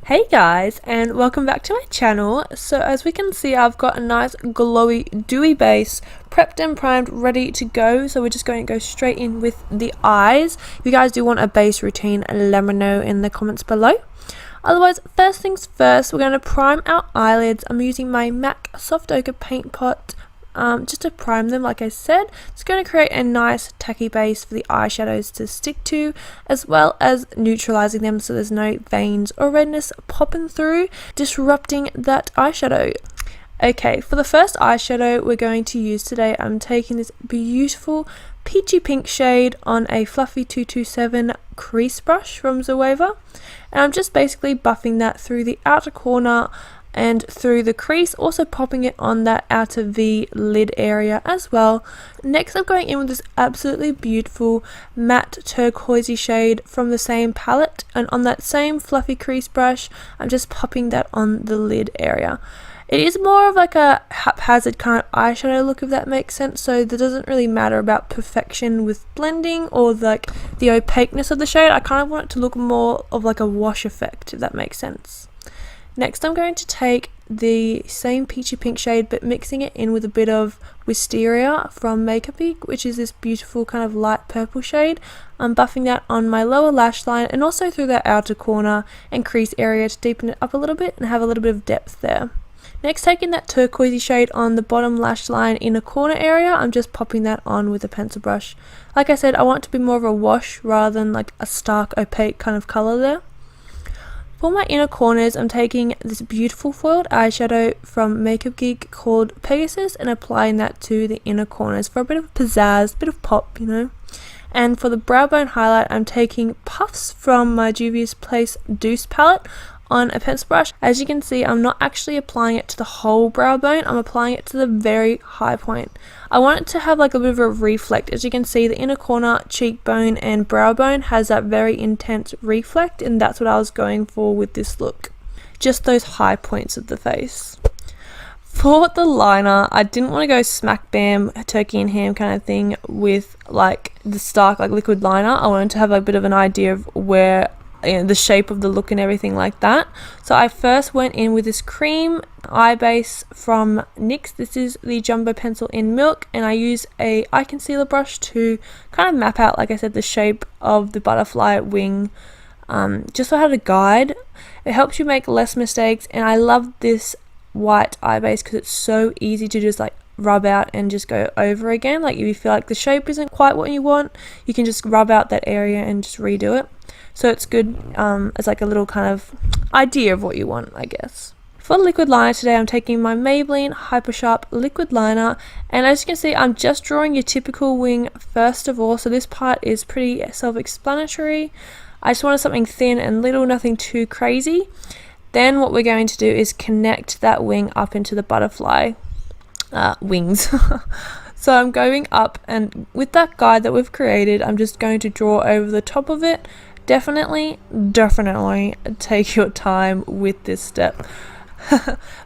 Hey guys, and welcome back to my channel. So as we can see, I've got a nice glowy dewy base prepped and primed, ready to go. So we're just going to go straight in with the eyes. If you guys do want a base routine, let me know in the comments below. Otherwise, first things first, we're going to prime our eyelids. I'm using my MAC soft ochre paint pot just to prime them. Like I said, it's going to create a nice tacky base for the eyeshadows to stick to, as well as neutralizing them so there's no veins or redness popping through, disrupting that eyeshadow. Okay, for the first eyeshadow we're going to use today, I'm taking this beautiful peachy pink shade on a fluffy 227 crease brush from Zoeva, and I'm just basically buffing that through the outer corner and through the crease, also popping it on that outer V lid area as well. Next, I'm going in with this absolutely beautiful matte turquoisey shade from the same palette, and on that same fluffy crease brush, I'm just popping that on the lid area. It is more of like a haphazard kind of eyeshadow look, if that makes sense, so there doesn't really matter about perfection with blending or like the opaqueness of the shade. I kind of want it to look more of like a wash effect, if that makes sense. Next, I'm going to take the same peachy pink shade, but mixing it in with a bit of Wisteria from Makeup Geek, which is this beautiful kind of light purple shade. I'm buffing that on my lower lash line and also through that outer corner and crease area to deepen it up a little bit and have a little bit of depth there. Next, taking that turquoisey shade on the bottom lash line inner corner area, I'm just popping that on with a pencil brush. Like I said, I want it to be more of a wash rather than like a stark opaque kind of colour there. For my inner corners, I'm taking this beautiful foiled eyeshadow from Makeup Geek called Pegasus and applying that to the inner corners for a bit of pizzazz, bit of pop, you know. And for the brow bone highlight, I'm taking Puffs from my Juvia's Place Deuce palette on a pencil brush. As you can see, I'm not actually applying it to the whole brow bone, I'm applying it to the very high point. I want it to have like a bit of a reflect. As you can see, the inner corner, cheekbone and brow bone has that very intense reflect, and that's what I was going for with this look. Just those high points of the face. For the liner, I didn't want to go smack bam turkey and ham kind of thing with like the stark like liquid liner. I wanted to have a bit of an idea of where the shape of the look and everything like that. So I first went in with this cream eye base from NYX. This is the Jumbo Pencil in Milk, and I use a eye concealer brush to kind of map out, like I said, the shape of the butterfly wing, just so I had a guide. It helps you make less mistakes, and I love this white eye base because it's so easy to just like rub out and just go over again. Like if you feel like the shape isn't quite what you want, you can just rub out that area and just redo it. So it's good as like a little kind of idea of what you want, I guess. For liquid liner today, I'm taking my Maybelline Hyper Sharp liquid liner, and as you can see, I'm just drawing your typical wing first of all, so this part is pretty self-explanatory. I just wanted something thin and little, nothing too crazy. Then what we're going to do is connect that wing up into the butterfly wings. So I'm going up, and with that guide that we've created, I'm just going to draw over the top of it. Definitely take your time with this step.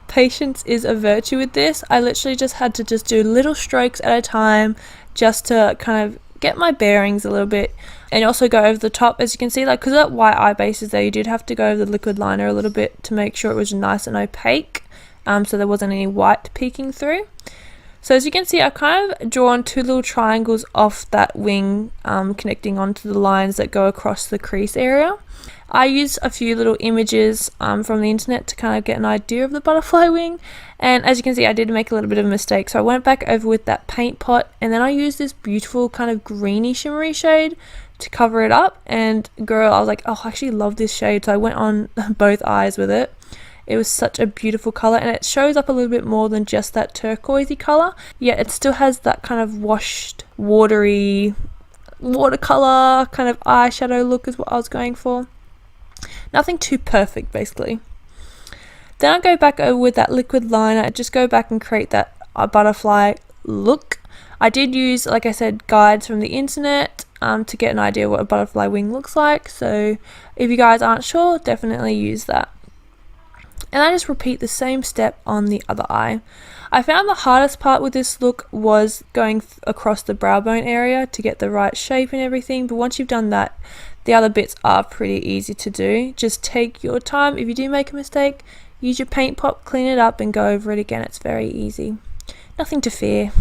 Patience is a virtue with this. I literally just had to do little strokes at a time just to kind of get my bearings a little bit, and also go over the top. As you can see, like because that white eye base is there, you did have to go over the liquid liner a little bit to make sure it was nice and opaque, so there wasn't any white peeking through. So as you can see, I've kind of drawn two little triangles off that wing, connecting onto the lines that go across the crease area. I used a few little images from the internet to kind of get an idea of the butterfly wing, and as you can see, I did make a little bit of a mistake. So I went back over with that paint pot, and then I used this beautiful kind of greeny shimmery shade to cover it up, and girl, I was like, oh, I actually love this shade, so I went on both eyes with it. It was such a beautiful color, and it shows up a little bit more than just that turquoisey color, yet it still has that kind of washed, watery, watercolor kind of eyeshadow look is what I was going for. Nothing too perfect, basically. Then I go back over with that liquid liner and just go back and create that butterfly look. I did use, like I said, guides from the internet to get an idea what a butterfly wing looks like, so if you guys aren't sure, definitely use that. And I just repeat the same step on the other eye. I found the hardest part with this look was going across the brow bone area to get the right shape and everything, but once you've done that, The other bits are pretty easy to do. Just take your time. If you do make a mistake, use your paint pot, clean it up, and go over it again. It's very easy. Nothing to fear.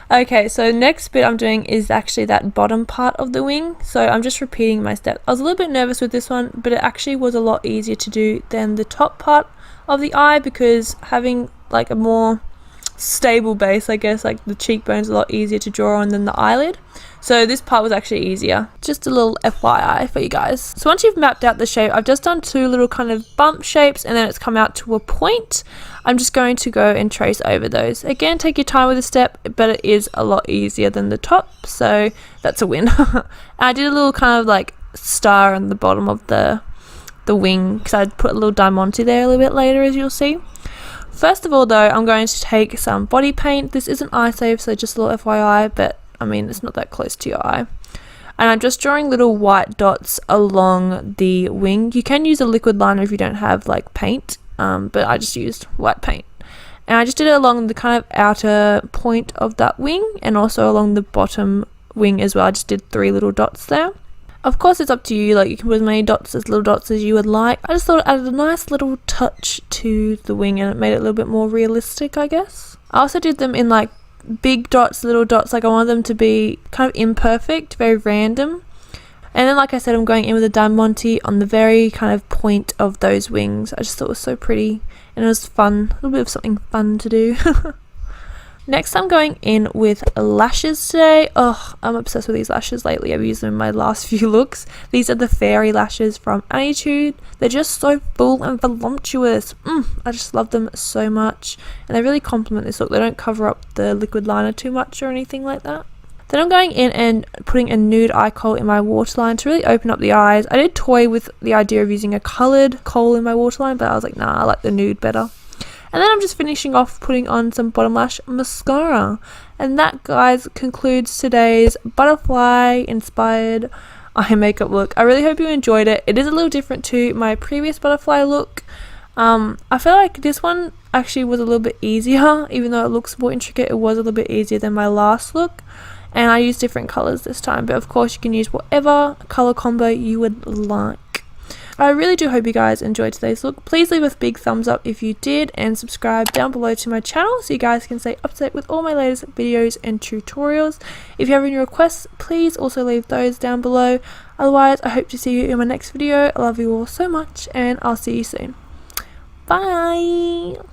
Okay, so next bit I'm doing is actually that bottom part of the wing. So I'm just repeating my step. I was a little bit nervous with this one, but it actually was a lot easier to do than the top part of the eye, because having like a more stable base, I guess, like the cheekbone's a lot easier to draw on than the eyelid. So this part was actually easier. Just a little FYI for you guys. So once you've mapped out the shape, I've just done two little kind of bump shapes and then it's come out to a point. I'm just going to go and trace over those. Again, take your time with the step, but it is a lot easier than the top, so that's a win. I did a little kind of like star on the bottom of the wing because I'd put a little diamante there a little bit later, as you'll see. First of all though, I'm going to take some body paint. This isn't eye safe, so just a little FYI, but I mean, it's not that close to your eye. And I'm just drawing little white dots along the wing. You can use a liquid liner if you don't have like paint, but I just used white paint. And I just did it along the kind of outer point of that wing and also along the bottom wing as well. I just did 3 little dots there. Of course, it's up to you, like you can put as many dots as little dots as you would like. I just thought it added a nice little touch to the wing and it made it a little bit more realistic, I guess. I also did them in like big dots, little dots, like I wanted them to be kind of imperfect, very random. And then like I said, I'm going in with a diamante on the very kind of point of those wings. I just thought it was so pretty and it was fun, a little bit of something fun to do. Next I'm going in with lashes today. Oh, I'm obsessed with these lashes lately. I've used them in my last few looks. These are the fairy lashes from Attitude. They're just so full and voluptuous. I just love them so much. And they really complement this look. They don't cover up the liquid liner too much or anything like that. Then I'm going in and putting a nude eye kohl in my waterline to really open up the eyes. I did toy with the idea of using a coloured kohl in my waterline, but I was like, nah, I like the nude better. And then I'm just finishing off putting on some bottom lash mascara. And that, guys, concludes today's butterfly inspired eye makeup look. I really hope you enjoyed it. It is a little different to my previous butterfly look. I feel like this one actually was a little bit easier. Even though it looks more intricate, it was a little bit easier than my last look. And I used different colours this time. But of course you can use whatever colour combo you would like. I really do hope you guys enjoyed today's look. Please leave a big thumbs up if you did and subscribe down below to my channel so you guys can stay up to date with all my latest videos and tutorials. If you have any requests, please also leave those down below. Otherwise, I hope to see you in my next video. I love you all so much and I'll see you soon. Bye!